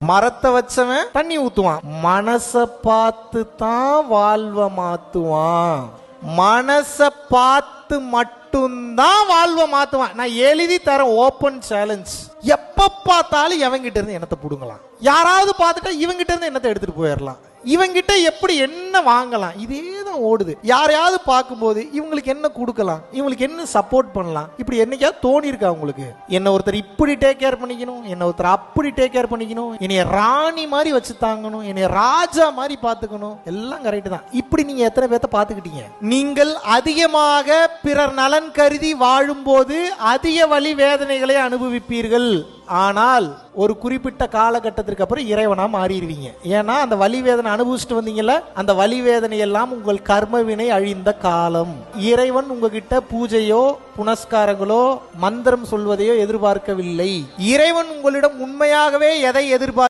மரத்தை வச்சவன் தண்ணி ஊத்துவான், மனச பார்த்து தான் வாழ்வ மாத்துவான். மனச பார்த்து மட்டும்தான் வாழ்வ மாத்துவான். நான் எழுதி தரேன், ஓப்பன் சேலஞ்ச். எப்ப பார்த்தாலும் எவங்கிட்ட இருந்து என்னத்தை புடுங்கலாம், யாராவது பார்த்துட்டா இவங்கிட்ட இருந்து என்னத்தை எடுத்துட்டு போயிடலாம், இவங்கிட்ட எப்படி என்ன வாங்கலாம், இதே தான் ஓடுது. யாரையாவது பார்க்கும்போது இவங்களுக்கு என்ன கொடுக்கலாம், இவங்களுக்கு என்ன சப்போர்ட் பண்ணலாம், இப்படி என்னைக்காவது தோணி இருக்கா உங்களுக்கு? என்ன ஒருத்தர் இப்படி டேக் கேர் பண்ணிக்கணும், என்ன ஒருத்தர் அப்படி டேக் கேர் பண்ணிக்கணும், என்னைய ராணி மாதிரி வச்சு தாங்கணும், என்னைய ராஜா மாதிரி பார்த்துக்கணும், எல்லாம் கரெக்ட் தான். இப்படி நீங்க எத்தனை பேர்த்த பார்த்துக்கிட்டீங்க? நீங்கள் அதிகமாக பிறர் நலன் கருதி வாழும்போது அதிக வலி வேதனைகளை அனுபவிப்பீர்கள். ஆனால் ஒரு குறிப்பிட்ட காலகட்டத்திற்கு அப்புறம் இறைவனா மாறிடுவீங்க. ஏன்னா அந்த வலி வேதனை அனுபவிச்சுட்டு வந்தீங்கல்ல, அந்த வலி வேதனை எல்லாம் உங்கள் கர்மவினை அழிந்த காலம். இறைவன் உங்ககிட்ட பூஜையோ புனஸ்காரங்களோ மந்திரம் சொல்வதையோ எதிர்பார்க்கவில்லை. இறைவன் உங்களிடம் உண்மையாகவே எதை எதிர்பார்க்க